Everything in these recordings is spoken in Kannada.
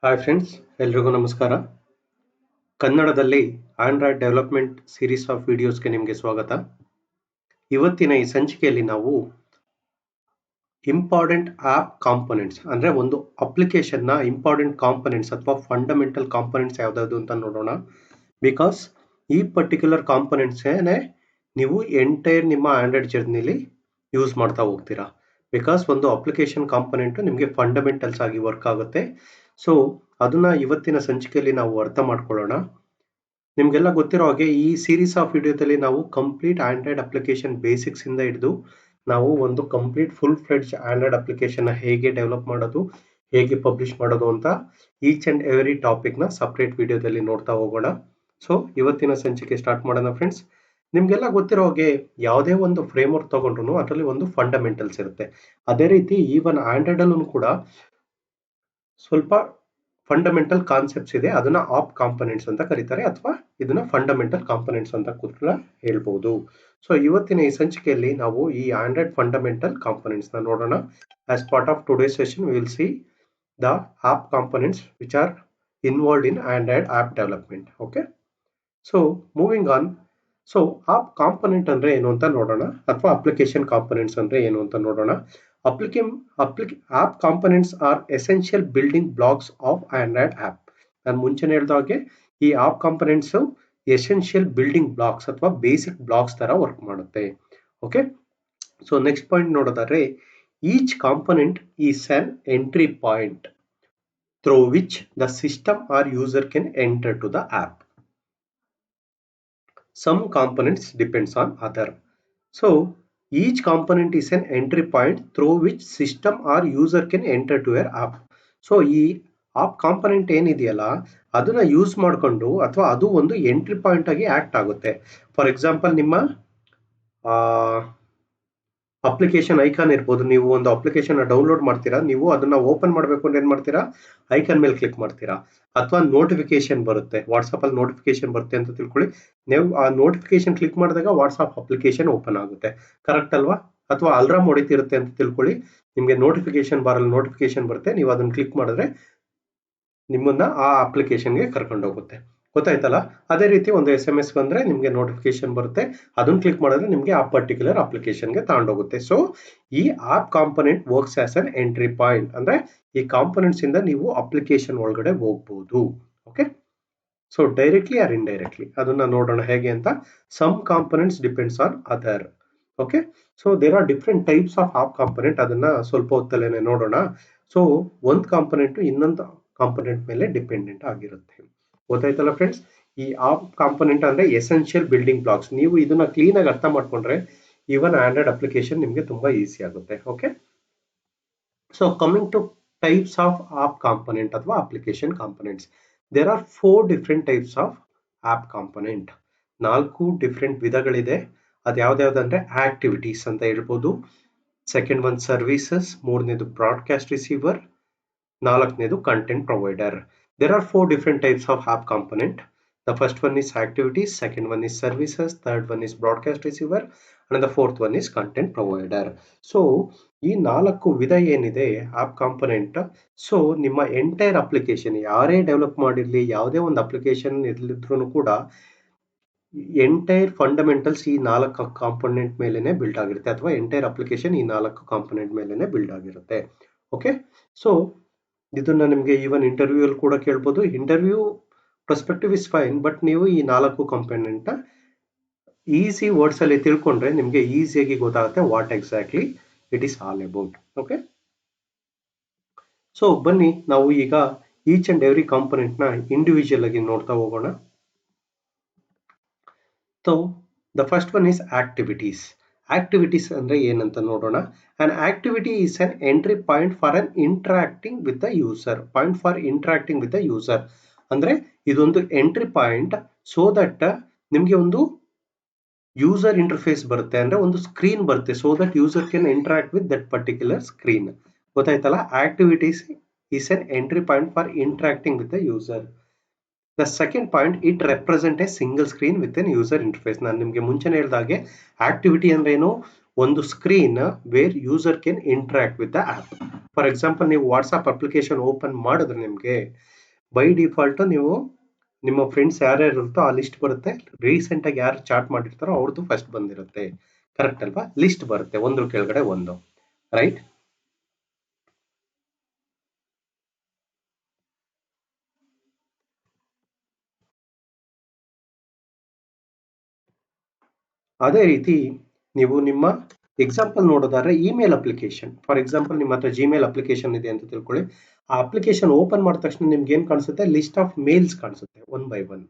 ಹಾಯ್ ಫ್ರೆಂಡ್ಸ್, ಎಲ್ರಿಗೂ ನಮಸ್ಕಾರ. ಕನ್ನಡದಲ್ಲಿ ಆಂಡ್ರಾಯ್ಡ್ ಡೆವಲಪ್ಮೆಂಟ್ ಸೀರೀಸ್ ಆಫ್ ವಿಡಿಯೋಸ್ಗೆ ನಿಮಗೆ ಸ್ವಾಗತ. ಇವತ್ತಿನ ಈ ಸಂಚಿಕೆಯಲ್ಲಿ ನಾವು ಇಂಪಾರ್ಟೆಂಟ್ ಆ್ಯಪ್ ಕಾಂಪೊನೆಂಟ್ಸ್ ಅಂದರೆ ಒಂದು ಅಪ್ಲಿಕೇಶನ್ನ ಇಂಪಾರ್ಟೆಂಟ್ ಕಾಂಪೊನೆಂಟ್ಸ್ ಅಥವಾ ಫಂಡಮೆಂಟಲ್ ಕಾಂಪೊನೆಂಟ್ಸ್ ಯಾವುದಾದ್ರು ಅಂತ ನೋಡೋಣ. ಬಿಕಾಸ್ ಈ ಪರ್ಟಿಕ್ಯುಲರ್ ಕಾಂಪೊನೆಂಟ್ಸೇನೆ ನೀವು ಎಂಟೈರ್ ನಿಮ್ಮ ಆಂಡ್ರಾಯ್ಡ್ ಜರ್ನಿಲಿ ಯೂಸ್ ಮಾಡ್ತಾ ಹೋಗ್ತೀರಾ. ಬಿಕಾಸ್ ಒಂದು ಅಪ್ಲಿಕೇಶನ್ ಕಾಂಪೊನೆಂಟು ನಿಮಗೆ ಫಂಡಮೆಂಟಲ್ಸ್ ಆಗಿ ವರ್ಕ್ ಆಗುತ್ತೆ. ಸೊ ಅದನ್ನ ಇವತ್ತಿನ ಸಂಚಿಕೆಯಲ್ಲಿ ನಾವು ಅರ್ಥ ಮಾಡ್ಕೊಳ್ಳೋಣ. ನಿಮಗೆಲ್ಲ ಗೊತ್ತಿರೋ ಹಾಗೆ ಈ ಸೀರೀಸ್ ಆಫ್ ವಿಡಿಯೋದಲ್ಲಿ ನಾವು ಕಂಪ್ಲೀಟ್ ಆಂಡ್ರಾಯ್ಡ್ ಅಪ್ಲಿಕೇಶನ್ ಬೇಸಿಕ್ಸ್ ಇಂದ ಹಿಡಿದು ನಾವು ಒಂದು complete full fledge Android application ಹೇಗೆ ಡೆವಲಪ್ ಮಾಡೋದು, ಹೇಗೆ ಪಬ್ಲಿಷ್ ಮಾಡೋದು ಅಂತ ಈಚ್ ಅಂಡ್ ಎವ್ರಿ ಟಾಪಿಕ್ ನ ಸಪರೇಟ್ ವಿಡಿಯೋದಲ್ಲಿ ನೋಡ್ತಾ ಹೋಗೋಣ. ಸೊ ಇವತ್ತಿನ ಸಂಚಿಕೆ ಸ್ಟಾರ್ಟ್ ಮಾಡೋಣ ಫ್ರೆಂಡ್ಸ್. ನಿಮ್ಗೆಲ್ಲ ಗೊತ್ತಿರೋ ಹಾಗೆ ಯಾವುದೇ ಒಂದು ಫ್ರೇಮ್ ವರ್ಕ್ ತಗೊಂಡ್ರು ಅದರಲ್ಲಿ ಒಂದು ಫಂಡಮೆಂಟಲ್ಸ್ ಇರುತ್ತೆ. ಅದೇ ರೀತಿ ಈವನ್ ಆಂಡ್ರಾಯ್ಡ್ ಅಲ್ಲೂ ಕೂಡ ಸ್ವಲ್ಪ ಫಂಡಮೆಂಟಲ್ ಕಾನ್ಸೆಪ್ಟ್ಸ್ ಇದೆ. ಅದನ್ನ ಆಪ್ ಕಾಂಪೊನೆಂಟ್ಸ್ ಅಂತ ಕರೀತಾರೆ, ಅಥವಾ ಇದನ್ನ ಫಂಡಮೆಂಟಲ್ ಕಾಂಪೊನೆಂಟ್ಸ್ ಅಂತ ಕೂಡ ಹೇಳ್ಬಹುದು. ಸೊ ಇವತ್ತಿನ ಈ ಸಂಚಿಕೆಯಲ್ಲಿ ನಾವು ಈ ಆಂಡ್ರಾಯ್ಡ್ ಫಂಡಮೆಂಟಲ್ ಕಾಂಪೊನೆಂಟ್ಸ್ ನ ನೋಡೋಣ. As part of today session we will see the app components which are involved in Android app development. Okay, so moving on. So app component ಅಂದ್ರೆ ಏನು ಅಂತ ನೋಡೋಣ, ಅಥವಾ ಅಪ್ಲಿಕೇಶನ್ ಕಾಂಪೊನೆಂಟ್ಸ್ ಅಂದ್ರೆ ಏನು ಅಂತ ನೋಡೋಣ. App components are essential building blocks of Android app. ನಾನು ಮುಂಚೆನೆ ಹೇಳಿದ ಹಾಗೆ ಈ app components essential building blocks ಅಥವಾ ಬೇಸಿಕ್ ಬ್ಲಾಕ್ಸ್ ತರ ವರ್ಕ್ ಮಾಡುತ್ತೆ. ಓಕೆ, ಸೊ ನೆಕ್ಸ್ಟ್ ಪಾಯಿಂಟ್ ನೋಡೋದಾದ್ರೆ, each component is an entry point through which the system or user can enter to the app. Some components depends on other. So each component is an entry point through which system or user can enter to your app. So ಈ ಆಪ್ ಕಾಂಪೊನೆಂಟ್ ಏನಿದೆಯಲ್ಲ ಅದನ್ನ ಯೂಸ್ ಮಾಡಿಕೊಂಡು ಅಥವಾ ಅದು ಒಂದು ಎಂಟ್ರಿ ಪಾಯಿಂಟ್ ಆಗಿ ಆಕ್ಟ್ ಆಗುತ್ತೆ. ಫಾರ್ ಎಕ್ಸಾಂಪಲ್, ನಿಮ್ಮ ಅಪ್ಲಿಕೇಶನ್ ಐಕಾನ್ ಇರ್ಬೋದು. ನೀವು ಒಂದು ಅಪ್ಲಿಕೇಶನ್ ಡೌನ್ಲೋಡ್ ಮಾಡ್ತೀರಾ, ನೀವು ಅದನ್ನ ಓಪನ್ ಮಾಡಬೇಕು ಅಂದ್ರೆ ಏನ್ ಮಾಡ್ತೀರಾ, ಐಕಾನ್ ಮೇಲೆ ಕ್ಲಿಕ್ ಮಾಡ್ತೀರಾ. ಅಥವಾ ನೋಟಿಫಿಕೇಶನ್ ಬರುತ್ತೆ, ವಾಟ್ಸ್ಆಪ್ ಅಲ್ಲಿ ನೋಟಿಫಿಕೇಶನ್ ಬರುತ್ತೆ ಅಂತ ತಿಳ್ಕೊಳ್ಳಿ. ನೀವು ಆ ನೋಟಿಫಿಕೇಶನ್ ಕ್ಲಿಕ್ ಮಾಡಿದಾಗ ವಾಟ್ಸ್ಆಪ್ ಅಪ್ಲಿಕೇಶನ್ ಓಪನ್ ಆಗುತ್ತೆ, ಕರೆಕ್ಟ್ ಅಲ್ವಾ? ಅಥವಾ ಅಲ್ರಾಮ್ ಹೊಡಿತಿರುತ್ತೆ ಅಂತ ತಿಳ್ಕೊಳ್ಳಿ, ನಿಮ್ಗೆ ನೋಟಿಫಿಕೇಶನ್ ಬಾರಲ್ಲಿ ನೋಟಿಫಿಕೇಶನ್ ಬರುತ್ತೆ, ನೀವು ಅದನ್ನ ಕ್ಲಿಕ್ ಮಾಡಿದ್ರೆ ನಿಮ್ಮನ್ನ ಆ ಅಪ್ಲಿಕೇಶನ್ಗೆ ಕರ್ಕೊಂಡು ಹೋಗುತ್ತೆ. ಗೊತ್ತಾಯ್ತಲ್ಲ? ಅದೇ ರೀತಿ ಒಂದು SMS ಬಂದ್ರೆ ನಿಮ್ಗೆ ನೋಟಿಫಿಕೇಶನ್ ಬರುತ್ತೆ, ಅದನ್ನ ಕ್ಲಿಕ್ ಮಾಡಿದ್ರೆ ನಿಮ್ಗೆ ಆ ಪರ್ಟಿಕ್ಯುಲರ್ ಅಪ್ಲಿಕೇಶನ್ಗೆ ತಗೊಂಡೋಗುತ್ತೆ. ಸೊ ಈ app component works as an entry point. ಅಂದ್ರೆ ಈ ಕಾಂಪೊನೆಂಟ್ಸ್ ಇಂದ ನೀವು ಅಪ್ಲಿಕೇಶನ್ ಒಳಗಡೆ ಹೋಗ್ಬಹುದು. Okay, so directly or indirectly ಅದನ್ನ ನೋಡೋಣ ಹೇಗೆ ಅಂತ. Some components depends on other. Okay, so there are different types of app component. ಅದನ್ನ ಸ್ವಲ್ಪ ಹೊತ್ತಲ್ಲೇನೆ ನೋಡೋಣ. ಸೊ ಒಂದು ಕಾಂಪೊನೆಂಟ್ ಇನ್ನೊಂದು ಕಾಂಪೊನೆಂಟ್ ಮೇಲೆ ಡಿಪೆಂಡೆಂಟ್ ಆಗಿರುತ್ತೆ. ಗೊತ್ತಾಯ್ತಲ್ಲ ಫ್ರೆಂಡ್ಸ್? ಈ ಆಪ್ ಕಾಂಪೊನೆಂಟ್ ಅಂದ್ರೆ ಎಸೆನ್ಷಿಯಲ್ ಬಿಲ್ಡಿಂಗ್ ಬ್ಲಾಕ್ಸ್. ನೀವು ಇದನ್ನ ಕ್ಲೀನ್ ಆಗಿ ಅರ್ಥ ಮಾಡ್ಕೊಂಡ್ರೆ ಈವನ್ ಆಂಡ್ರಾಯ್ಡ್ ಅಪ್ಲಿಕೇಶನ್ ನಿಮ್ಗೆ ತುಂಬಾ ಈಸಿ ಆಗುತ್ತೆ. Okay, so coming to types of app component ಅಥವಾ application components. There are 4 different types of app component. 4 different ವಿಧಗಳಿದೆ. ಅದ್ಯಾವ್ದಾವ್ದಂದ್ರೆ ಆಕ್ಟಿವಿಟೀಸ್ ಅಂತ ಹೇಳ್ಬೋದು, ಸೆಕೆಂಡ್ ಒನ್ ಸರ್ವಿಸಸ್, ಮೂರನೇದು ಬ್ರಾಡ್ಕಾಸ್ಟ್ ರಿಸೀವರ್, ನಾಲ್ಕನೇದು content provider. There are 4 different types of app component. The first one is activities, second one is services, third one is broadcast receiver, and the fourth one is content provider. So ಈ 4 ವಿಧ ಏನಿದೆ ಆಪ್ ಕಾಂಪೊನೆಂಟ್, ಸೊ ನಿಮ್ಮ ಎಂಟೈರ್ ಅಪ್ಲಿಕೇಶನ್ ಯಾರೇ ಡೆವಲಪ್ ಮಾಡಿರ್ಲಿ, ಯಾವುದೇ ಒಂದು ಅಪ್ಲಿಕೇಶನ್ ಇರ್ಲಿದ್ರು ಕೂಡ ಎಂಟೈರ್ ಫಂಡಮೆಂಟಲ್ಸ್ ಈ 4 ಕಾಂಪೊನೆಂಟ್ ಮೇಲೆನೆ ಬಿಲ್ಡ್ ಆಗಿರುತ್ತೆ, ಅಥವಾ ಎಂಟೈರ್ ಅಪ್ಲಿಕೇಶನ್ ಈ 4 ಕಾಂಪೊನೆಂಟ್ ಮೇಲೆನೆ ಬಿಲ್ಡ್ ಆಗಿರುತ್ತೆ. ಓಕೆ, ಸೊ ಇದನ್ನ ನಿಮ್ಗೆ ಈವನ್ ಇಂಟರ್ವ್ಯೂ ಅಲ್ಲಿ ಕೂಡ ಕೇಳ್ಬೋದು. Interview perspective is fine, but ನೀವು ಈ 4 ಕಾಂಪೊನೆಂಟ್ ಈಸಿ ವರ್ಡ್ಸ್ ಅಲ್ಲಿ ತಿಳ್ಕೊಂಡ್ರೆ ನಿಮ್ಗೆ ಈಸಿಯಾಗಿ ಗೊತ್ತಾಗುತ್ತೆ what exactly it is all about. Okay, so ಬನ್ನಿ ನಾವು ಈಗ ಈಚ್ ಅಂಡ್ ಎವ್ರಿ ಕಾಂಪೊನೆಂಟ್ ನ ಇಂಡಿವಿಜುವಲ್ ಆಗಿ ನೋಡ್ತಾ ಹೋಗೋಣ. So the first one is activities. Activities ಅಂದ್ರೆ ಏನಂತ ನೋಡೋಣ. An activity is an entry point for an interacting with the user. Point for interacting with the user ಅಂದ್ರೆ ಇದೊಂದು ಎಂಟ್ರಿ ಪಾಯಿಂಟ್, ಸೋ ದಟ್ ನಿಮ್ಗೆ ಒಂದು ಯೂಸರ್ ಇಂಟರ್ಫೇಸ್ ಬರುತ್ತೆ, ಅಂದ್ರೆ ಒಂದು ಸ್ಕ್ರೀನ್ ಬರುತ್ತೆ, so that user can interact with that particular screen. ಗೊತ್ತಾಯ್ತಲ್ಲ? Activities is an entry point for interacting with the user. The second point, it represent a single screen with an user interface. ನಾನು ನಿಮ್ಗೆ ಮುಂಚೆನೆ ಹೇಳಿದಾಗೆ ಆಕ್ಟಿವಿಟಿ ಅಂದ್ರೆ ಏನು, ಒಂದು screen where user can interact with the app. For example, ನೀವು ವಾಟ್ಸ್ಆಪ್ ಅಪ್ಲಿಕೇಶನ್ ಓಪನ್ ಮಾಡಿದ್ರೆ ನಿಮಗೆ ಬೈ ಡಿಫಾಲ್ಟ್ ನೀವು ನಿಮ್ಮ ಫ್ರೆಂಡ್ಸ್ ಯಾರ್ಯಾರು ಇರುತ್ತೋ ಆ ಲಿಸ್ಟ್ ಬರುತ್ತೆ. ರೀಸೆಂಟ್ ಆಗಿ ಯಾರು ಚಾಟ್ ಮಾಡಿರ್ತಾರೋ ಅವ್ರದ್ದು ಫಸ್ಟ್ ಬಂದಿರುತ್ತೆ. ಕರೆಕ್ಟ್ ಅಲ್ವಾ? ಲಿಸ್ಟ್ ಬರುತ್ತೆ ಒಂದ್ರ ಕೆಳಗಡೆ ಒಂದು, ರೈಟ್? ಅದೇ ರೀತಿ ನೀವು ನಿಮ್ಮ ಎಕ್ಸಾಂಪಲ್ ನೋಡೋದಾದ್ರೆ ಇಮೇಲ್ ಅಪ್ಲಿಕೇಶನ್. ಫಾರ್ ಎಕ್ಸಾಂಪಲ್, ನಿಮ್ಮ ಹತ್ರ ಜಿಮೇಲ್ ಅಪ್ಲಿಕೇಶನ್ ಇದೆ ಅಂತ ತಿಳ್ಕೊಳ್ಳಿ. ಆ ಅಪ್ಲಿಕೇಶನ್ ಓಪನ್ ಮಾಡಿದ ತಕ್ಷಣ ನಿಮ್ಗೆ ಏನ್ ಕಾಣಿಸುತ್ತೆ? ಲಿಸ್ಟ್ ಆಫ್ ಮೇಲ್ಸ್ ಕಾಣಿಸುತ್ತೆ, ಒನ್ ಬೈ ಒನ್.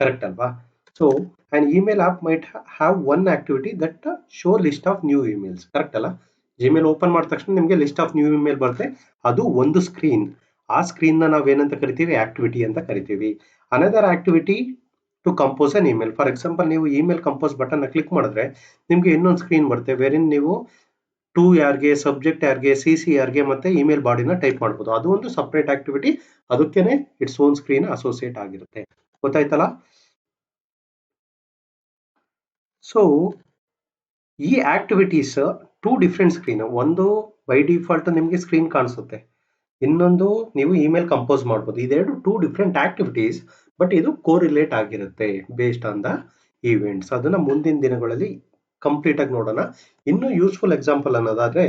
ಕರೆಕ್ಟ್ ಅಲ್ವಾ? So an email app might have one activity that show list of new emails. Correct ಅಲ್ಲ? ಜಿಮೇಲ್ ಓಪನ್ ಮಾಡಿದ ತಕ್ಷಣ ನಿಮಗೆ ಲಿಸ್ಟ್ ಆಫ್ ನ್ಯೂ ಇಮೇಲ್ ಬರುತ್ತೆ. ಅದು ಒಂದು ಸ್ಕ್ರೀನ್. ಆ ಸ್ಕ್ರೀನ್ ನ ನಾವೇನಂತ ಕರಿತೀವಿ? ಆಕ್ಟಿವಿಟಿ ಅಂತ ಕರಿತೀವಿ. Another activity to compose an email. For example, ನೀವು ಇಮೇಲ್ ಕಂಪೋಸ್ ಬಟನ್ ಕ್ಲಿಕ್ ಮಾಡಿದ್ರೆ ನಿಮ್ಗೆ ಇನ್ನೊಂದು ಸ್ಕ್ರೀನ್ ಬರುತ್ತೆ, ವೇರಿನ್ ನೀವು ಟು ಯಾರ್ಗೆ, ಸಬ್ಜೆಕ್ಟ್ ಯಾರ್ಗೆ, ಸಿ ಯಾರ್ಗೆ ಮತ್ತೆ ಇಮೇಲ್ ಬಾಡಿನ ಟೈಪ್ ಮಾಡ್ಬೋದು. ಅದು ಒಂದು ಸಪ್ರೇಟ್ ಆಕ್ಟಿವಿಟಿ, ಅದಕ್ಕೇನೆ ಇಟ್ಸ್ ಓನ್ ಸ್ಕ್ರೀನ್ ಅಸೋಸಿಯೇಟ್ ಆಗಿರುತ್ತೆ. ಗೊತ್ತಾಯ್ತಲ್ಲ? ಸೊ ಈ ಆಕ್ಟಿವಿಟೀಸ್ ಟೂ ಡಿಫ್ರೆಂಟ್ ಸ್ಕ್ರೀನ್. ಒಂದು ಬೈ ಡಿಫಾಲ್ಟ್ ನಿಮಗೆ ಸ್ಕ್ರೀನ್ ಕಾಣಿಸುತ್ತೆ, ಇನ್ನೊಂದು ನೀವು ಇಮೇಲ್ ಕಂಪೋಸ್ ಮಾಡ್ಬೋದು. ಇದೆರಡು ಟೂ ಡಿಫ್ರೆಂಟ್ ಆಕ್ಟಿವಿಟೀಸ್, ಬಟ್ ಇದು ಕೋರಿಲೇಟ್ ಆಗಿರುತ್ತೆ ಬೇಸ್ಡ್ ಆನ್ ದ ಈವೆಂಟ್ಸ್. ಅದನ್ನ ಮುಂದಿನ ದಿನಗಳಲ್ಲಿ ಕಂಪ್ಲೀಟ್ ಆಗಿ ನೋಡೋಣ. ಇನ್ನು ಯೂಸ್ಫುಲ್ ಎಕ್ಸಾಂಪಲ್ ಅನ್ನೋದಾದ್ರೆ,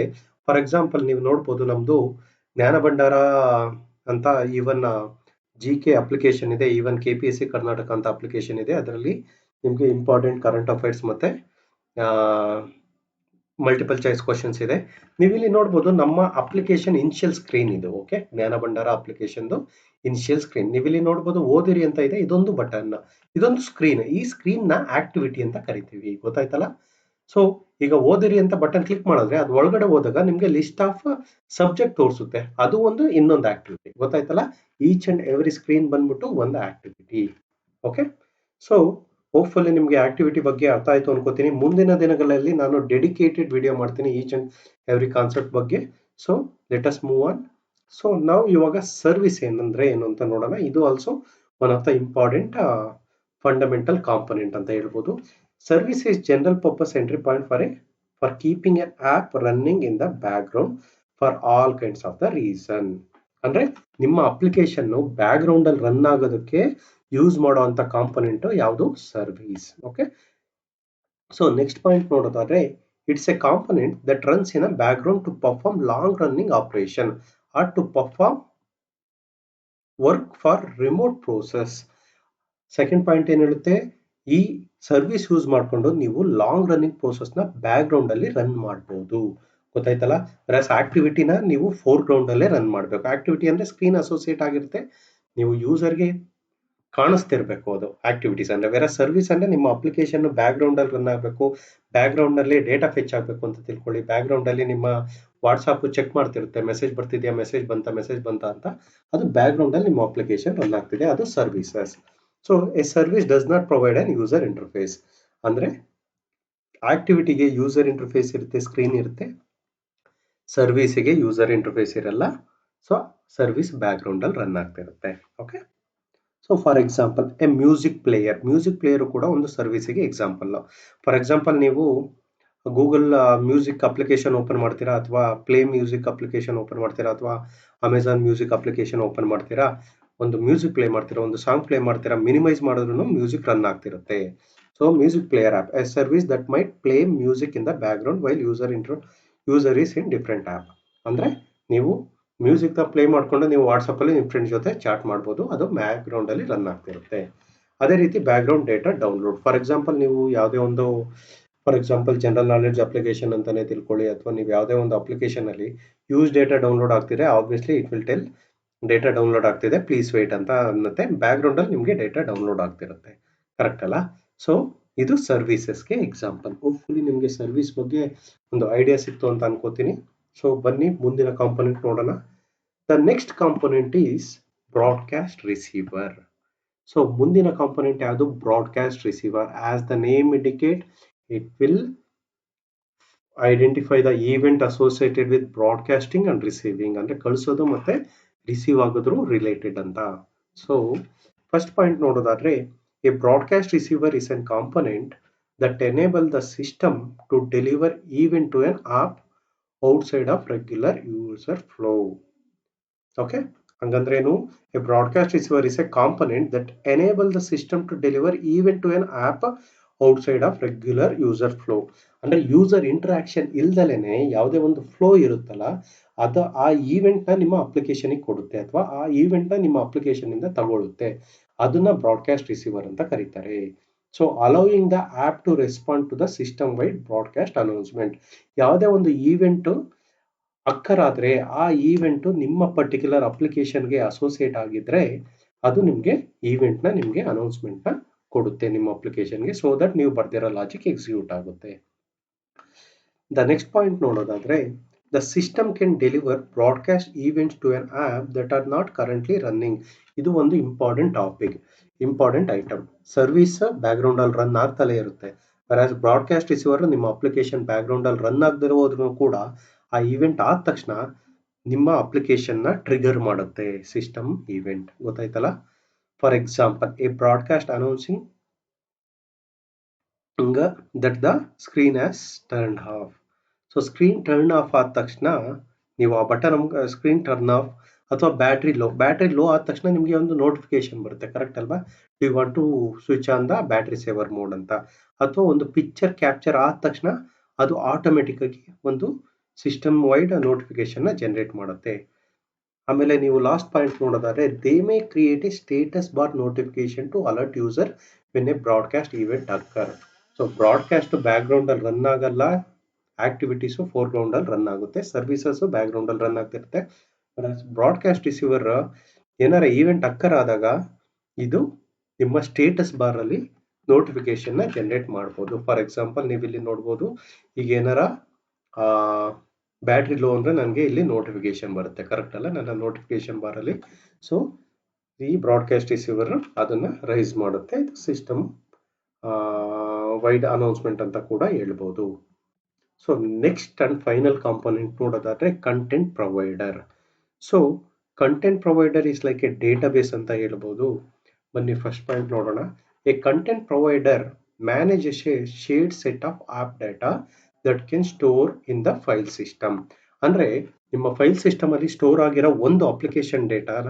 ಫಾರ್ ಎಕ್ಸಾಂಪಲ್ ನೀವು ನೋಡ್ಬೋದು, ನಮ್ದು ಜ್ಞಾನ ಭಂಡಾರ ಅಂತ ಈವನ್ GK ಅಪ್ಲಿಕೇಶನ್ ಇದೆ, ಈವನ್ KPSC ಕರ್ನಾಟಕ ಅಂತ ಅಪ್ಲಿಕೇಶನ್ ಇದೆ. ಅದರಲ್ಲಿ ನಿಮಗೆ ಇಂಪಾರ್ಟೆಂಟ್ ಕರೆಂಟ್ ಅಫೇರ್ಸ್ ಮತ್ತೆ ಮಲ್ಟಿಪಲ್ ಚಾಯ್ಸ್ ಕ್ವಶನ್ಸ್ ಇದೆ. ನೀವು ಇಲ್ಲಿ ನೋಡ್ಬೋದು ನಮ್ಮ ಅಪ್ಲಿಕೇಶನ್ ಇನಿಷಿಯಲ್ ಸ್ಕ್ರೀನ್ ಇದು. ಓಕೆ, ಜ್ಞಾನ ಭಂಡಾರ ಅಪ್ಲಿಕೇಶನ್ ಇನಿಷಿಯಲ್ ಸ್ಕ್ರೀನ್ ನೀವಿಲ್ಲಿ ನೋಡ್ಬೋದು. ಓದಿರಿ ಅಂತ ಇದೆ, ಇದೊಂದು ಬಟನ್, ಇದೊಂದು ಸ್ಕ್ರೀನ್. ಈ ಸ್ಕ್ರೀನ್ ನ ಆಕ್ಟಿವಿಟಿ ಅಂತ ಕರಿತೀವಿ. ಗೊತ್ತಾಯ್ತಲ್ಲ? ಸೊ ಈಗ ಓದಿರಿ ಅಂತ ಬಟನ್ ಕ್ಲಿಕ್ ಮಾಡಿದ್ರೆ ಅದು ಒಳಗಡೆ ಹೋದಾಗ ನಿಮ್ಗೆ ಲಿಸ್ಟ್ ಆಫ್ ಸಬ್ಜೆಕ್ಟ್ ತೋರಿಸುತ್ತೆ, ಅದು ಒಂದು ಇನ್ನೊಂದು ಆಕ್ಟಿವಿಟಿ. ಗೊತ್ತಾಯ್ತಲ್ಲ? ಈಚ್ ಅಂಡ್ ಎವ್ರಿ ಸ್ಕ್ರೀನ್ ಬಂದ್ಬಿಟ್ಟು ಒಂದು ಆಕ್ಟಿವಿಟಿ. ಓಕೆ, ಸೊ ಹೋಪ್ಫುಲಿ ನಿಮಗೆ ಆಕ್ಟಿವಿಟಿ ಬಗ್ಗೆ ಅರ್ಥ ಆಯ್ತು ಅನ್ಕೋತೀನಿ. ಮುಂದಿನ ದಿನಗಳಲ್ಲಿ ನಾನು ಡೆಡಿಕೇಟೆಡ್ ವಿಡಿಯೋ ಮಾಡ್ತೀನಿ ಈಚ್ ಅಂಡ್ ಎವ್ರಿ ಕಾನ್ಸೆಪ್ಟ್ ಬಗ್ಗೆ. So let us move on. So ನಾವು ಇವಾಗ ಸರ್ವಿಸ್ ಏನಂದ್ರೆ ಏನು ಅಂತ ನೋಡೋಣ. ಇದು also one of the important fundamental component ಅಂತ ಹೇಳ್ಬೋದು. Service is general purpose entry point for keeping an app running in the background for all kinds of the reason. ಅಂದ್ರೆ ನಿಮ್ಮ ಅಪ್ಲಿಕೇಶನ್ ಬ್ಯಾಕ್ ಗ್ರೌಂಡ್ ಅಲ್ಲಿ ರನ್ ಆಗೋದಕ್ಕೆ ಯೂಸ್ ಮಾಡುವಂತ ಕಾಂಪೊನೆಂಟ್ ಯಾವುದು? Service. Okay, so next point ನೋಡೋದಾದ್ರೆ, it's a component that runs in a background to perform long running operation or to perform work for remote process. Second point ಏನ್ ಹೇಳುತ್ತೆ? ಈ ಸರ್ವಿಸ್ ಯೂಸ್ ಮಾಡಿಕೊಂಡು ನೀವು ಲಾಂಗ್ ರನ್ನಿಂಗ್ ಪ್ರೋಸೆಸ್ ನ ಬ್ಯಾಕ್ ಗ್ರೌಂಡ್ ಅಲ್ಲಿ ರನ್ ಮಾಡಬಹುದು. ಗೊತ್ತಾಯ್ತಲ್ಲ? ರಸ್ ಆಕ್ಟಿವಿಟಿನ ನೀವು ಫೋರ್ ಗ್ರೌಂಡ್ ಅಲ್ಲೇ ರನ್ ಮಾಡಬೇಕು. ಆಕ್ಟಿವಿಟಿ ಅಂದ್ರೆ ಸ್ಕ್ರೀನ್ ಅಸೋಸಿಯೇಟ್ ಆಗಿರುತ್ತೆ, ನೀವು ಯೂಸರ್ಗೆ ಕಾಣಿಸ್ತಿರ್ಬೇಕು ಅದು ಆಕ್ಟಿವಿಟೀಸ್ ಅಂದ್ರೆ. ಬೇರೆ ಸರ್ವಿಸ್ ಅಂದ್ರೆ ನಿಮ್ಮ ಅಪ್ಲಿಕೇಶನ್ ಬ್ಯಾಕ್ ಗ್ರೌಂಡ್ ಅಲ್ಲಿ ರನ್ ಆಗಬೇಕು, ಬ್ಯಾಕ್ ಗ್ರೌಂಡ್ ನಲ್ಲಿ ಡೇಟಾ ಫೆಚ್ ಆಗಬೇಕು ಅಂತ ತಿಳ್ಕೊಳ್ಳಿ. ಬ್ಯಾಕ್ ಗ್ರೌಂಡ್ ಅಲ್ಲಿ ನಿಮ್ಮ ವಾಟ್ಸ್ಆಪ್ ಚೆಕ್ ಮಾಡ್ತಿರುತ್ತೆ, ಮೆಸೇಜ್ ಬರ್ತಿದ್ಯಾ, ಮೆಸೇಜ್ ಬಂತ ಅಂತ. ಅದು ಬ್ಯಾಕ್ ಗ್ರೌಂಡ್ ಅಲ್ಲಿ ನಿಮ್ಮ ಅಪ್ಲಿಕೇಶನ್ ರನ್ ಆಗ್ತಿದೆ, ಅದು services. So A service does not provide an user interface. ಅಂದ್ರೆ ಆಕ್ಟಿವಿಟಿಗೆ ಯೂಸರ್ ಇಂಟರ್ಫೇಸ್ ಇರುತ್ತೆ, ಸ್ಕ್ರೀನ್ ಇರುತ್ತೆ. ಸರ್ವಿಸ್ಗೆ ಯೂಸರ್ ಇಂಟರ್ಫೇಸ್ ಇರಲ್ಲ. ಸೊ ಸರ್ವಿಸ್ ಬ್ಯಾಕ್ ಗ್ರೌಂಡ್ ಅಲ್ಲಿ ರನ್ ಆಗ್ತಿರುತ್ತೆ. Okay, so for example A music player ಕೂಡ ಒಂದು ಸರ್ವಿಸ್ಗೆ ಎಕ್ಸಾಂಪಲ್. ಫಾರ್ ಎಕ್ಸಾಂಪಲ್, ನೀವು ಗೂಗಲ್ ಮ್ಯೂಸಿಕ್ ಅಪ್ಲಿಕೇಶನ್ ಓಪನ್ ಮಾಡ್ತೀರಾ, ಅಥವಾ ಪ್ಲೇ ಮ್ಯೂಸಿಕ್ ಅಪ್ಲಿಕೇಶನ್ ಓಪನ್ ಮಾಡ್ತೀರಾ, ಅಥವಾ ಅಮೆಝಾನ್ ಮ್ಯೂಸಿಕ್ ಅಪ್ಲಿಕೇಶನ್ ಓಪನ್ ಮಾಡ್ತೀರಾ, ಒಂದು ಮ್ಯೂಸಿಕ್ ಪ್ಲೇ ಮಾಡ್ತೀರಾ, ಒಂದು ಸಾಂಗ್ ಪ್ಲೇ ಮಾಡ್ತೀರಾ, ಮಿನಿಮೈಸ್ ಮಾಡಿದ್ರು ಮ್ಯೂಸಿಕ್ ರನ್ ಆಗ್ತಿರುತ್ತೆ. So music player app a service that might play music in the background while user is in different app. ಅಂದ್ರೆ ನೀವು ಮ್ಯೂಸಿಕ್ ನ ಪ್ಲೇ ಮಾಡ್ಕೊಂಡು ನೀವು ವಾಟ್ಸಪ್ ಅಲ್ಲಿ ನಿಮ್ಮ ಫ್ರೆಂಡ್ಸ್ ಜೊತೆ ಚಾಟ್ ಮಾಡ್ಬೋದು, ಅದು ಬ್ಯಾಕ್ ಗ್ರೌಂಡ್ ಅಲ್ಲಿ ರನ್ ಆಗ್ತಿರುತ್ತೆ. ಅದೇ ರೀತಿ back ground data download. For example, ನೀವು ಯಾವುದೇ ಒಂದು, for example general knowledge application ಅಂತಾನೆ ತಿಳ್ಕೊಳ್ಳಿ, ಅಥವಾ ನೀವು ಯಾವುದೇ ಒಂದು ಅಪ್ಲಿಕೇಶನ್ ಅಲ್ಲಿ ಯೂಸ್ ಡೇಟಾ ಡೌನ್ಲೋಡ್ ಆಗ್ತಿದೆ, obviously it will tell data download ಆಗ್ತಿದೆ, ಪ್ಲೀಸ್ ವೇಟ್ ಅಂತ ಅನ್ನತ್ತೆ. ಬ್ಯಾಕ್ ಗ್ರೌಂಡ್ ಅಲ್ಲಿ ನಿಮಗೆ ಡೇಟಾ ಡೌನ್ಲೋಡ್ ಆಗ್ತಿರುತ್ತೆ. ಕರೆಕ್ಟ್ ಅಲ್ಲ? ಸೊ ಇದು ಸರ್ವಿಸಸ್ಗೆ ಎಕ್ಸಾಂಪಲ್. ಹೋಪ್ಫುಲಿ ನಿಮಗೆ ಸರ್ವಿಸ್ ಬಗ್ಗೆ ಒಂದು ಐಡಿಯಾ ಸಿಕ್ತು ಅಂತ ಅನ್ಕೋತೀನಿ. ಸೊ ಬನ್ನಿ ಮುಂದಿನ ಕಾಂಪೊನೆಂಟ್ ನೋಡೋಣ. The next component is broadcast receiver. So ಮುಂದಿನ ಕಾಂಪೊನೆಂಟ್ ಯಾವುದು? Broadcast receiver. As the name indicate, it will identify the event associated with broadcasting and receiving. ಅಂದ್ರೆ ಕಳಿಸೋದು ಮತ್ತೆ ರಿಸೀವ್ ಆಗೋದ್ರು ರಿಲೇಟೆಡ್ ಅಂತ. ಸೊ ಫಸ್ಟ್ ಪಾಯಿಂಟ್ ನೋಡೋದಾದ್ರೆ, A broadcast receiver is N component that enable the system to deliver event to an app outside of regular user flow. Okay, ಹಂಗಂದ್ರೇನು? A broadcast receiver is a component that enable the system to deliver event to an app outside of regular user flow. ಅಂದ್ರೆ ಯೂಸರ್ ಇಂಟರಾಕ್ಷನ್ ಇಲ್ದಲೇನೆ ಯಾವುದೇ ಒಂದು ಫ್ಲೋ ಇರುತ್ತಲ್ಲ, ಅದು ಆ ಈವೆಂಟ್ ನ ನಿಮ್ಮ ಅಪ್ಲಿಕೇಶನ್ ಕೊಡುತ್ತೆ ಅಥವಾ ಆ ಈವೆಂಟ್ ನ ನಿಮ್ಮ ಅಪ್ಲಿಕೇಶನ್ ಇಂದ ತಗೊಳುತ್ತೆ. ಅದನ್ನ ಬ್ರಾಡ್ಕಾಸ್ಟ್ ರಿಸೀವರ್ ಅಂತ ಕರೀತಾರೆ. So allowing the app to respond to the system wide broadcast announcement. ಯಾವುದೇ ಒಂದು ಈವೆಂಟ್ ಅಕ್ಕರಾದ್ರೆ ಆ ಈವೆಂಟ್ ನಿಮ್ಮ ಪರ್ಟಿಕ್ಯುಲರ್ ಅಪ್ಲಿಕೇಶನ್ಗೆ ಅಸೋಸಿಯೇಟ್ ಆಗಿದ್ರೆ ಅದು ನಿಮಗೆ ಈವೆಂಟ್ ನ ನಿಮಗೆ ಅನೌನ್ಸ್ಮೆಂಟ್ ನ ಕೊಡುತ್ತೆ ನಿಮ್ಮ ಅಪ್ಲಿಕೇಶನ್ಗೆ, ಸೊ ದಟ್ ನೀವು ಬರ್ದಿರೋ ಲಾಜಿಕ್ ಎಕ್ಸಿಕ್ಯೂಟ್ ಆಗುತ್ತೆ. ದ ನೆಕ್ಸ್ಟ್ ಪಾಯಿಂಟ್ ನೋಡೋದಾದ್ರೆ, the system can deliver broadcast events to an app that are not currently running. ಇದು ಒಂದು important topic, important item. Service background ಅಲ್ಲಿ ರನ್ ಆಗ್ತಲೇ ಇರುತ್ತೆ. ಬ್ರಾಡ್ಕಾಸ್ಟ್ ರಿಸೀವರ್ ನಿಮ್ಮ ಅಪ್ಲಿಕೇಶನ್ ಬ್ಯಾಕ್ ಗ್ರೌಂಡ್ ಅಲ್ಲಿ ರನ್ ಆಗದಿರೋದ್ರೂ ಕೂಡ ಆ ಈವೆಂಟ್ ಆದ ತಕ್ಷಣ ನಿಮ್ಮ ಅಪ್ಲಿಕೇಶನ್ ನ ಟ್ರಿಗರ್ ಮಾಡುತ್ತೆ ಸಿಸ್ಟಮ್ ಈವೆಂಟ್. ಗೊತ್ತಾಯ್ತಲ್ಲ? For example, a broadcast announcing that the screen has turn off. So screen turn off ಆದ ತಕ್ಷಣ ನೀವು ಆ ಬಟನ್ ಸ್ಕ್ರೀನ್ ಟರ್ನ್ ಆಫ್ ಅಥವಾ ಬ್ಯಾಟ್ರಿ ಲೋ ಆದ ತಕ್ಷಣ ನಿಮಗೆ ಒಂದು ನೋಟಿಫಿಕೇಶನ್ ಬರುತ್ತೆ. ಕರೆಕ್ಟ್ ಅಲ್ವಾ? You want to switch on the battery saver mode ಅಂತ. ಅಥವಾ ಒಂದು ಪಿಕ್ಚರ್ ಕ್ಯಾಪ್ಚರ್ ಆದ ತಕ್ಷಣ ಅದು ಆಟೋಮೆಟಿಕ್ ಆಗಿ ಒಂದು ಸಿಸ್ಟಮ್ ವೈಡ್ ನೋಟಿಫಿಕೇಶನ್ ಜನರೇಟ್ ಮಾಡುತ್ತೆ. ಆಮೇಲೆ ನೀವು ಲಾಸ್ಟ್ ಪಾಯಿಂಟ್ ನೋಡೋದಾದ್ರೆ, they may create a status bar notification to alert user when a broadcast event occur. So broadcast background ಅಲ್ಲಿ ರನ್ ಆಗಲ್ಲ, ಆಕ್ಟಿವಿಟೀಸು ಫೋರ್ ಗ್ರೌಂಡ್ ಅಲ್ಲಿ ರನ್ ಆಗುತ್ತೆ, ಸರ್ವಿಸಸ್ ಬ್ಯಾಕ್ ಗ್ರೌಂಡ್ ಅಲ್ಲಿ ರನ್ ಆಗ್ತಿರುತ್ತೆ. ಬ್ರಾಡ್ಕಾಸ್ಟ್ ರಿಸೀವರ್ ಏನಾರ ಈವೆಂಟ್ ಅಕ್ಕರ್ ಆದಾಗ ಇದು ನಿಮ್ಮ ಸ್ಟೇಟಸ್ ಬಾರ್ ಅಲ್ಲಿ ನೋಟಿಫಿಕೇಶನ್ ನ ಜನರೇಟ್ ಮಾಡಬಹುದು. ಫಾರ್ ಎಕ್ಸಾಂಪಲ್, ನೀವು ಇಲ್ಲಿ ನೋಡ್ಬೋದು, ಈಗ ಏನಾರ ಬ್ಯಾಟ್ರಿ ಲೋ ಅಂದ್ರೆ ನನಗೆ ಇಲ್ಲಿ ನೋಟಿಫಿಕೇಶನ್ ಬರುತ್ತೆ. ಕರೆಕ್ಟ್ ಅಲ್ಲ? ನನ್ನ ನೋಟಿಫಿಕೇಶನ್ ಬಾರ್ ಅಲ್ಲಿ. ಸೊ ಈ ಬ್ರಾಡ್ಕಾಸ್ಟ್ ರಿಸೀವರ್ ಅದನ್ನ ರೈಸ್ ಮಾಡುತ್ತೆ. ಸಿಸ್ಟಮ್ ವೈಡ್ ಅನೌನ್ಸ್ಮೆಂಟ್ ಅಂತ ಕೂಡ ಹೇಳ್ಬೋದು. So next and final component ನೋಡೋದಾದ್ರೆ content provider. So content provider is like a database ಅಂತ ಹೇಳ್ಬೋದು. ಬನ್ನಿ ಫಸ್ಟ್ ಪಾಯಿಂಟ್ ನೋಡೋಣ. A content provider manages a shared set of app data that can store in the file system. ಅಂದ್ರೆ ನಿಮ್ಮ ಫೈಲ್ ಸಿಸ್ಟಮ್ ಅಲ್ಲಿ ಸ್ಟೋರ್ ಆಗಿರೋ ಒಂದು ಅಪ್ಲಿಕೇಶನ್ ಡೇಟಾನ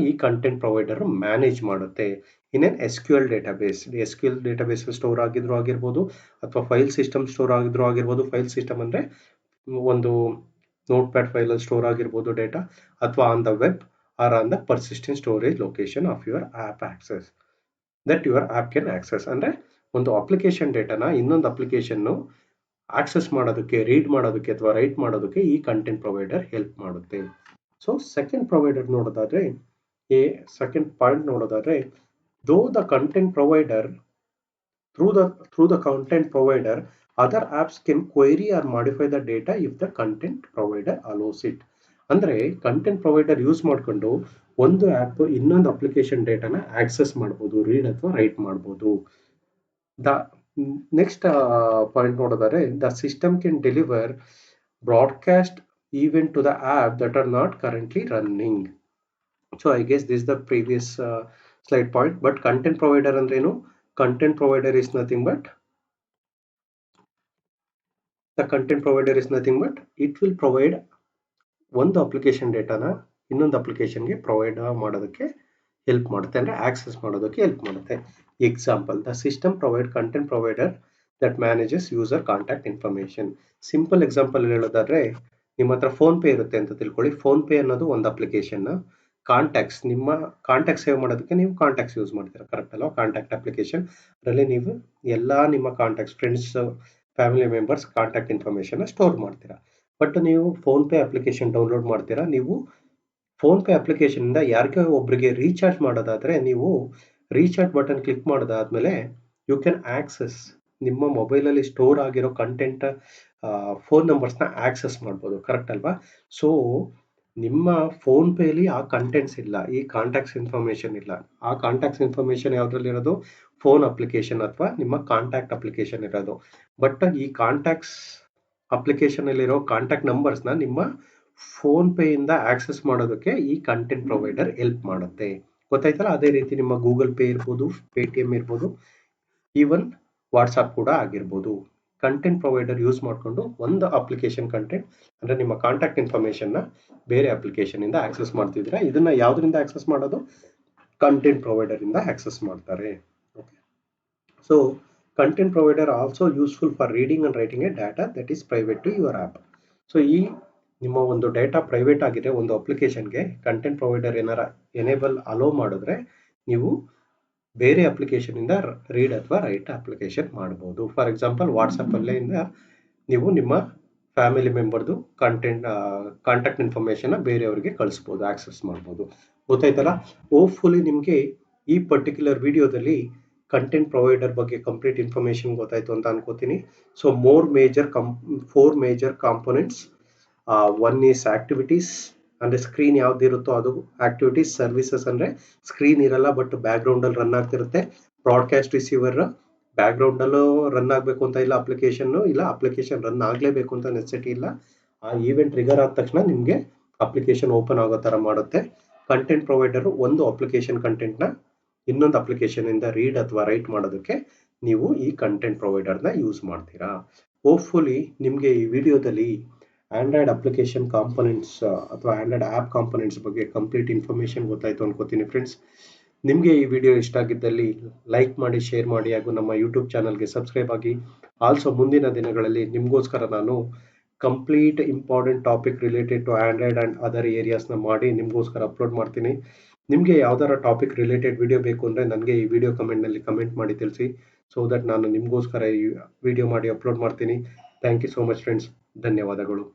ಈ ಕಂಟೆಂಟ್ ಪ್ರೊವೈಡರ್ ಮ್ಯಾನೇಜ್ ಮಾಡುತ್ತೆ in an SQL database. SQL database store ಆಗಿದ್ರು ಆಗಿರ್ಬೋದು ಅಥವಾ ಫೈಲ್ ಸಿಸ್ಟಮ್ ಸ್ಟೋರ್ ಆಗಿದ್ರು ಆಗಿರ್ಬೋದು. ಫೈಲ್ ಸಿಸ್ಟಮ್ ಅಂದ್ರೆ ಒಂದು ನೋಟ್ ಪ್ಯಾಡ್ ಫೈಲ್ ಅಲ್ಲಿ ಸ್ಟೋರ್ ಆಗಿರ್ಬೋದು ಡೇಟಾ, ಅಥವಾ on the web or on the persistent storage location of your app access that your app can access. ಅಂದ್ರೆ ಒಂದು ಅಪ್ಲಿಕೇಶನ್ ಡೇಟಾನ ಇನ್ನೊಂದು ಅಪ್ಲಿಕೇಶನ್ ಆಕ್ಸೆಸ್ ಮಾಡೋದಕ್ಕೆ, ರೀಡ್ ಮಾಡೋದಕ್ಕೆ ಅಥವಾ ರೈಟ್ ಮಾಡೋದಕ್ಕೆ ಈ ಕಂಟೆಂಟ್ ಪ್ರೊವೈಡರ್ ಹೆಲ್ಪ್ ಮಾಡುತ್ತೆ. ಸೊ ಸೆಕೆಂಡ್ ಪ್ರೊವೈಡರ್ ನೋಡೋದಾದ್ರೆ, ಸೆಕೆಂಡ್ ಪಾಯಿಂಟ್ ನೋಡೋದಾದ್ರೆ, though the content provider through the content provider, other apps can query or modify the data if the content provider allows it. ಅಂದ್ರೆ ಕಂಟೆಂಟ್ ಪ್ರೊವೈಡರ್ ಯೂಸ್ ಮಾಡಿಕೊಂಡು ಒಂದು ಆಪ್ ಇನ್ನೊಂದು ಅಪ್ಲಿಕೇಶನ್ ಡೇಟಾನ ಆಕ್ಸೆಸ್ ಮಾಡಬಹುದು, ರೀಡ್ ಅಥವಾ ರೈಟ್ ಮಾಡಬಹುದು. ದ ನೆಕ್ಸ್ಟ್ ಪಾಯಿಂಟ್ ನೋಡೋದಾದ್ರೆ, the system can deliver broadcast event to the app that are not currently running. So I guess this the previous slide point. But content provider ಅಂದ್ರೇನು? Content provider is nothing but it will provide ಒಂದು ಅಪ್ಲಿಕೇಶನ್ ಡೇಟಾನ ಇನ್ನೊಂದು ಅಪ್ಲಿಕೇಶನ್ಗೆ ಪ್ರೊವೈಡ್ ಮಾಡೋದಕ್ಕೆ ಹೆಲ್ಪ್ ಮಾಡುತ್ತೆ, ಅಂದ್ರೆ ಆಕ್ಸೆಸ್ ಮಾಡೋದಕ್ಕೆ ಹೆಲ್ಪ್ ಮಾಡುತ್ತೆ. Example, the system provide content provider that manages user contact information. Simple example ಹೇಳೋದಾದ್ರೆ, ನಿಮ್ಮ ಹತ್ರ ಫೋನ್ ಪೇ ಇರುತ್ತೆ ಅಂತ ತಿಳ್ಕೊಳ್ಳಿ. ಫೋನ್ ಪೇ ಅನ್ನೋದು ಒಂದು ಅಪ್ಲಿಕೇಶನ್. ಕಾಂಟ್ಯಾಕ್ಟ್ಸ್, ನಿಮ್ಮ ಕಾಂಟ್ಯಾಕ್ಟ್ ಸೇವ್ ಮಾಡೋದಕ್ಕೆ ನೀವು ಕಾಂಟ್ಯಾಕ್ಟ್ಸ್ ಯೂಸ್ ಮಾಡ್ತೀರಾ. ಕರೆಕ್ಟ್ ಅಲ್ವಾ? Contact application. ಅದರಲ್ಲಿ ನೀವು ಎಲ್ಲ ನಿಮ್ಮ contacts, friends, family members contact information store ಮಾಡ್ತೀರಾ. ಬಟ್ ನೀವು ಫೋನ್ ಪೇ ಅಪ್ಲಿಕೇಶನ್ ಡೌನ್ಲೋಡ್ ಮಾಡ್ತೀರಾ. ನೀವು ಫೋನ್ ಪೇ ಅಪ್ಲಿಕೇಶನ್ ಇಂದ ಯಾರಿಗೋ ಒಬ್ಬರಿಗೆ ರೀಚಾರ್ಜ್ ಮಾಡೋದಾದ್ರೆ, ನೀವು ರೀಚಾರ್ಜ್ ಬಟನ್ ಕ್ಲಿಕ್ ಮಾಡೋದಾದ್ಮೇಲೆ ಯು ಕ್ಯಾನ್ ಆಕ್ಸೆಸ್ ನಿಮ್ಮ ಮೊಬೈಲ್ ಅಲ್ಲಿ ಸ್ಟೋರ್ ಆಗಿರೋ ಕಂಟೆಂಟ್, ಫೋನ್ ನಂಬರ್ಸ್ನ ಆಕ್ಸೆಸ್ ಮಾಡ್ಬೋದು. ಕರೆಕ್ಟ್ ಅಲ್ವಾ? ಸೊ ನಿಮ್ಮ ಫೋನ್ ಪೇಲಿ ಆ ಕಂಟೆಂಟ್ಸ್ ಇಲ್ಲ, ಈ ಕಾಂಟ್ಯಾಕ್ಟ್ಸ್ ಇನ್ಫಾರ್ಮೇಶನ್ ಇಲ್ಲ. ಆ ಕಾಂಟ್ಯಾಕ್ಟ್ಸ್ ಇನ್ಫಾರ್ಮೇಶನ್ ಯಾವ್ದ್ರಲ್ಲಿ ಇರೋದು? ಫೋನ್ ಅಪ್ಲಿಕೇಶನ್ ಅಥವಾ ನಿಮ್ಮ ಕಾಂಟ್ಯಾಕ್ಟ್ ಅಪ್ಲಿಕೇಶನ್ ಇರೋದು. ಬಟ್ ಈ ಕಾಂಟ್ಯಾಕ್ಟ್ಸ್ ಅಪ್ಲಿಕೇಶನ್ ಅಲ್ಲಿರೋ ಕಾಂಟ್ಯಾಕ್ಟ್ ನಂಬರ್ಸ್ನ ನಿಮ್ಮ ಫೋನ್ ಪೇ ಇಂದ ಆಕ್ಸೆಸ್ ಮಾಡೋದಕ್ಕೆ ಈ ಕಂಟೆಂಟ್ ಪ್ರೊವೈಡರ್ ಹೆಲ್ಪ್ ಮಾಡುತ್ತೆ. ಗೊತ್ತಾಯ್ತಲ್ಲ? ಅದೇ ರೀತಿ ನಿಮ್ಮ ಗೂಗಲ್ ಪೇ ಇರ್ಬೋದು, ಪೇಟಿಎಂ ಇರ್ಬೋದು, ಈವನ್ ವಾಟ್ಸಪ್ ಕೂಡ ಆಗಿರ್ಬೋದು. ಕಂಟೆಂಟ್ ಪ್ರೊವೈಡರ್ ಯೂಸ್ ಮಾಡಿಕೊಂಡು ಒಂದು ಅಪ್ಲಿಕೇಶನ್ ಕಂಟೆಂಟ್ ಅಂದರೆ ನಿಮ್ಮ ಕಾಂಟ್ಯಾಕ್ಟ್ ಇನ್ಫಾರ್ಮೇಷನ್ನ ಬೇರೆ ಅಪ್ಲಿಕೇಶನಿಂದ ಆಕ್ಸೆಸ್ ಮಾಡ್ತಿದ್ದೀರಾ. ಇದನ್ನು ಯಾವುದರಿಂದ ಆಕ್ಸೆಸ್ ಮಾಡೋದು? ಕಂಟೆಂಟ್ ಪ್ರೊವೈಡರಿಂದ ಆಕ್ಸೆಸ್ ಮಾಡ್ತಾರೆ. Okay, so content provider also useful for reading and writing a data that is private to your app. ಸೊ ಈ ನಿಮ್ಮ ಒಂದು ಡೇಟಾ ಪ್ರೈವೇಟ್ ಆಗಿದೆ ಒಂದು ಅಪ್ಲಿಕೇಶನ್ಗೆ ಕಂಟೆಂಟ್ ಪ್ರೊವೈಡರ್ ಏನಾರ ಎನೇಬಲ್ ಅಲೋ ಮಾಡಿದ್ರೆ ನೀವು ಬೇರೆ ಅಪ್ಲಿಕೇಶನಿಂದ ರೀಡ್ ಅಥವಾ ರೈಟ್ ಅಪ್ಲಿಕೇಶನ್ ಮಾಡ್ಬೋದು. ಫಾರ್ ಎಕ್ಸಾಂಪಲ್ ವಾಟ್ಸಪ್ಪಲ್ಲಿಂದ ನೀವು ನಿಮ್ಮ ಫ್ಯಾಮಿಲಿ ಮೆಂಬರ್ದು ಕಾಂಟ್ಯಾಕ್ಟ್ ಇನ್ಫಾರ್ಮೇಷನ್ನ ಬೇರೆಯವರಿಗೆ ಕಳಿಸ್ಬೋದು, ಆಕ್ಸೆಸ್ ಮಾಡ್ಬೋದು. ಗೊತ್ತಾಯ್ತಲ್ಲ? ಹೋಪ್ಫುಲಿ ನಿಮಗೆ ಈ ಪರ್ಟಿಕ್ಯುಲರ್ ವಿಡಿಯೋದಲ್ಲಿ ಕಂಟೆಂಟ್ ಪ್ರೊವೈಡರ್ ಬಗ್ಗೆ ಕಂಪ್ಲೀಟ್ ಇನ್ಫಾರ್ಮೇಷನ್ ಗೊತ್ತಾಯ್ತು ಅಂತ ಅನ್ಕೋತೀನಿ. So four major components. One is activities, ಅಂದರೆ ಸ್ಕ್ರೀನ್ ಯಾವ್ದಿರುತ್ತೋ ಅದು ಆಕ್ಟಿವಿಟೀಸ್. ಸರ್ವಿಸಸ್ ಅಂದರೆ ಸ್ಕ್ರೀನ್ ಇರಲ್ಲ ಬಟ್ ಬ್ಯಾಕ್ಗ್ರೌಂಡಲ್ಲಿ ರನ್ ಆಗ್ತಿರುತ್ತೆ. ಬ್ರಾಡ್ಕಾಸ್ಟ್ ರಿಸೀವರ್ ಬ್ಯಾಕ್ಗ್ರೌಂಡಲ್ಲೂ ರನ್ ಆಗಬೇಕು ಅಂತ ಇಲ್ಲ, ಅಪ್ಲಿಕೇಶನ್ ರನ್ ಆಗಲೇಬೇಕು ಅಂತ ನೆಸೆಸಿಟಿ ಇಲ್ಲ. ಆ ಈವೆಂಟ್ ಟ್ರಿಗರ್ ಆದ ತಕ್ಷಣ ನಿಮಗೆ ಅಪ್ಲಿಕೇಶನ್ ಓಪನ್ ಆಗೋ ಥರ ಮಾಡುತ್ತೆ. ಕಂಟೆಂಟ್ ಪ್ರೊವೈಡರು ಒಂದು ಅಪ್ಲಿಕೇಶನ್ ಕಂಟೆಂಟ್ನ ಇನ್ನೊಂದು ಅಪ್ಲಿಕೇಶನಿಂದ ರೀಡ್ ಅಥವಾ ರೈಟ್ ಮಾಡೋದಕ್ಕೆ ನೀವು ಈ ಕಂಟೆಂಟ್ ಪ್ರೊವೈಡರ್ನ ಯೂಸ್ ಮಾಡ್ತೀರಾ. ಹೋಪ್ಫುಲಿ ನಿಮಗೆ ಈ ವಿಡಿಯೋದಲ್ಲಿ ಆಂಡ್ರಾಯ್ಡ್ ಅಪ್ಲಿಕೇಶನ್ ಕಾಂಪೊನೆಂಟ್ಸ್ ಅಥವಾ ಆಂಡ್ರಾಯ್ಡ್ ಆ್ಯಪ್ ಕಾಂಪೊನೆಂಟ್ಸ್ ಬಗ್ಗೆ ಕಂಪ್ಲೀಟ್ ಇನ್ಫಾರ್ಮೇಷನ್ ಗೊತ್ತಾಯಿತು ಅನ್ಕೋತೀನಿ ಫ್ರೆಂಡ್ಸ್. ನಿಮಗೆ ಈ ವಿಡಿಯೋ ಇಷ್ಟ ಆಗಿದ್ದಲ್ಲಿ ಲೈಕ್ ಮಾಡಿ, ಶೇರ್ ಮಾಡಿ ಹಾಗೂ ನಮ್ಮ ಯೂಟ್ಯೂಬ್ ಚಾನಲ್ಗೆ ಸಬ್ಸ್ಕ್ರೈಬ್ ಆಗಿ. ಆಲ್ಸೋ ಮುಂದಿನ ದಿನಗಳಲ್ಲಿ ನಿಮಗೋಸ್ಕರ ನಾನು complete important topic related to Android and other ಏರಿಯಾಸ್ನ ಮಾಡಿ ನಿಮಗೋಸ್ಕರ ಅಪ್ಲೋಡ್ ಮಾಡ್ತೀನಿ. ನಿಮಗೆ ಯಾವ್ದಾರ ಟಾಪಿಕ್ ರಿಲೇಟೆಡ್ ವಿಡಿಯೋ ಬೇಕು ಅಂದರೆ ನನಗೆ ಈ ವಿಡಿಯೋ ಕಮೆಂಟ್ನಲ್ಲಿ ಕಮೆಂಟ್ ಮಾಡಿ ತಿಳಿಸಿ. ಸೊ ದಟ್ ನಾನು ನಿಮಗೋಸ್ಕರ ಈ ವಿಡಿಯೋ ಮಾಡಿ ಅಪ್ಲೋಡ್ ಮಾಡ್ತೀನಿ. Thank you so much friends. ಧನ್ಯವಾದಗಳು.